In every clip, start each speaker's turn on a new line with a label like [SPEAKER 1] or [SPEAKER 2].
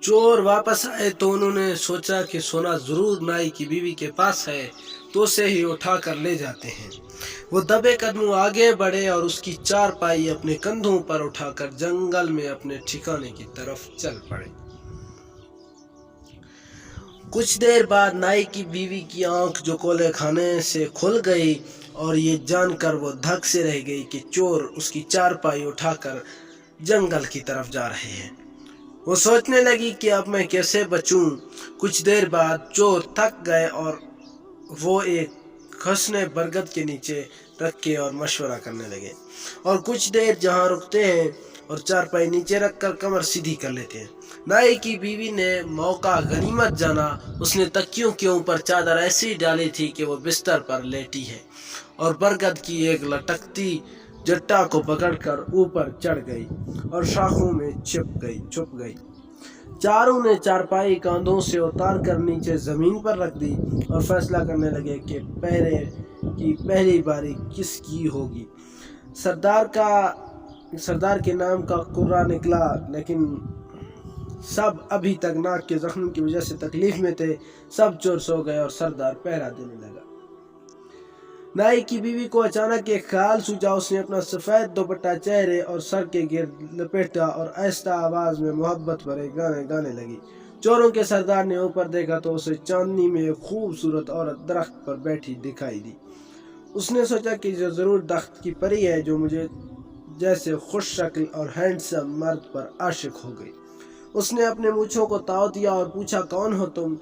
[SPEAKER 1] चोर वापस आए तो उन्होंने सोचा कि सोना जरूर नाई की बीवी के पास है, तो उसे ही उठा कर ले जाते हैं। वो दबे कदमों आगे बढ़े और उसकी चारपाई अपने कंधों पर उठाकर जंगल में अपने ठिकाने की तरफ चल पड़े। कुछ देर बाद नाई की बीवी की आंख जो कोले खाने से खुल गई और ये जानकर वो धक से रह गई कि चोर उसकी चारपाई उठाकर जंगल की तरफ जा रहे हैं। वो सोचने लगी कि अब मैं कैसे बचूं। कुछ देर बाद चोर थक गए और वो एक घने बरगद के नीचे रखे और मशवरा करने लगे, और कुछ देर जहाँ रुकते हैं और चारपाई नीचे रखकर कमर सीधी कर लेते हैं। नाई की बीवी ने मौका गनीमत जाना। उसने तकियों के ऊपर चादर ऐसी डाली थी कि वो बिस्तर पर लेटी है और बरगद की एक लटकती जट्टा को पकड़कर ऊपर चढ़ गई और शाखों में छुप गई। चारों ने चारपाई कांधों से उतार कर नीचे जमीन पर रख दी और फैसला करने लगे कि पहली बारी किसकी होगी। सरदार के नाम का कुर्रा निकला, लेकिन सब अभी तक नाक के जख्म की वजह से तकलीफ में थे। सब चोर सो गए और सरदार पहरा देने लगा। नाई की बीवी को अचानक एक ख्याल सूझा। उसने अपना सफेद दुपट्टा चेहरे और सर के गिर्द लपेटा और आहिस्ता आवाज में मोहब्बत भरे गाने गाने लगी। चोरों के सरदार ने ऊपर देखा तो उसे चांदनी में एक खूबसूरत औरत दरख्त पर बैठी दिखाई दी। उसने सोचा कि जो जरूर दरख्त की परी है, जो मुझे जैसे खुश शक्ल और हैंडसम मर्द पर आशिक हो गई। उसने अपने मूंछों को ताव दिया और पूछा, कौन हो तुम?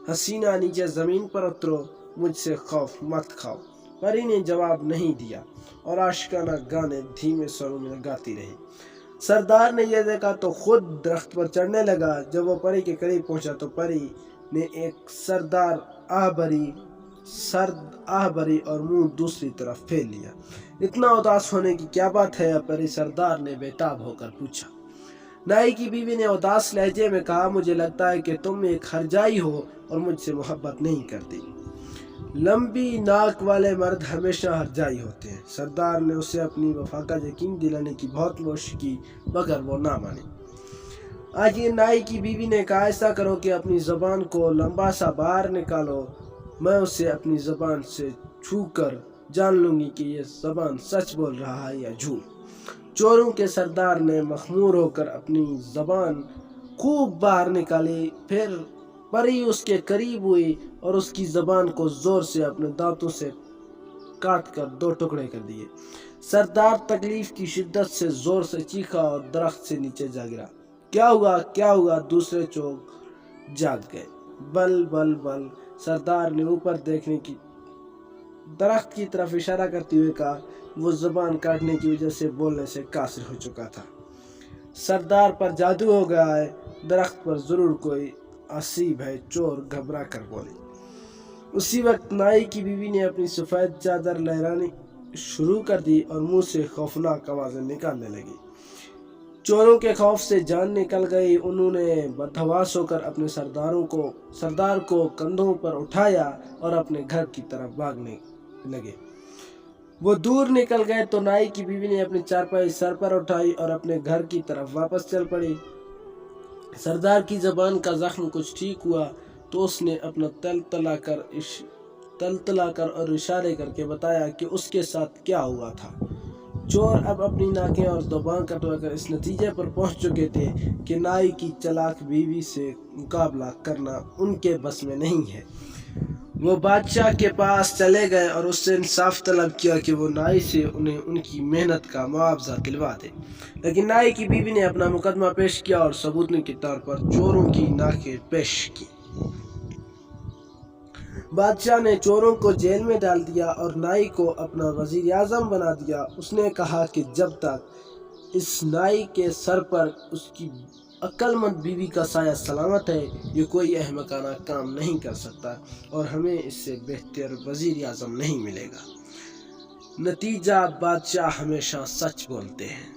[SPEAKER 1] हसीना, नीचे जमीन पर उतरो, मुझसे खौफ मत खाओ। परी ने जवाब नहीं दिया और आशिकाना गाने धीमे स्वरों में गाती रही। सरदार ने यह देखा तो खुद दरख्त पर चढ़ने लगा। जब वो परी के करीब पहुंचा तो परी ने एक सर्द आह भरी और मुंह दूसरी तरफ फेर लिया। इतना उदास होने की क्या बात है परी? सरदार ने बेताब होकर पूछा। नाई की बीवी ने उदास लहजे में कहा, मुझे लगता है कि तुम एक हरजाई हो और मुझसे मोहब्बत नहीं करती। लंबी नाक वाले मर्द हमेशा हरजाई होते हैं। सरदार ने उसे अपनी वफा का यकीन दिलाने की बहुत कोशिश की, मगर वो ना मानी। आज ये नाई की बीवी ने कहा, ऐसा करो कि अपनी ज़बान को लंबा सा बाहर निकालो, मैं उसे अपनी ज़बान से छू कर जान लूंगी कि ये ज़बान सच बोल रहा है या झूठ। चोरों के सरदार ने मखमूर होकर अपनी ज़बान खूब बाहर निकाली। फिर परी उसके करीब हुई और उसकी ज़बान को जोर से अपने दांतों से काट कर दो टुकड़े कर दिए। सरदार तकलीफ की शिद्दत से जोर से चीखा और दरख्त से नीचे जा गिरा। क्या हुआ? दूसरे चोर जाग गए। बल बल बल, सरदार ने ऊपर देखने की दरख्त की तरफ इशारा करते हुए कहा। वो ज़बान काटने की वजह से बोलने से कासिर हो चुका था। सरदार पर जादू हो गया है, दरख्त पर जरूर कोई असीब है, चोर घबरा कर बोले। उसी वक्त नाई की बीवी ने अपनी सफेद चादर लहरानी शुरू कर दी और मुंह से खौफनाक आवाजें निकालने लगी। चोरों के खौफ से जान निकल गई। उन्होंने बदहवास होकर अपने सरदार को कंधों पर उठाया और अपने घर की तरफ भागने लगे। वो दूर निकल गए तो नाई की बीवी ने अपनी चारपाई सर पर उठाई और अपने घर की तरफ वापस चल पड़ी। सरदार की ज़बान का जख्म कुछ ठीक हुआ तो उसने अपना तल कर और इशारे करके बताया कि उसके साथ क्या हुआ था। चोर अब अपनी नाकें और ज़बान कटवाकर इस नतीजे पर पहुंच चुके थे कि नाई की चालाक बीवी से मुकाबला करना उनके बस में नहीं है। वो बादशाह के पास चले गए और उससे इंसाफ तलब किया कि वो नाई से उन्हें उनकी मेहनत का मुआवजा दिलवा दे। लेकिन नाई की बीवी ने अपना मुकदमा पेश किया और सबूत के तौर पर चोरों की नाकें पेश की। बादशाह ने चोरों को जेल में डाल दिया और नाई को अपना वजीर आजम बना दिया। उसने कहा कि जब तक इस नाई के सर पर उसकी अक्लमंद बीवी का साया सलामत है, ये कोई अहमकाना काम नहीं कर सकता और हमें इससे बेहतर वजीर आजम नहीं मिलेगा। नतीजा, बादशाह हमेशा सच बोलते हैं।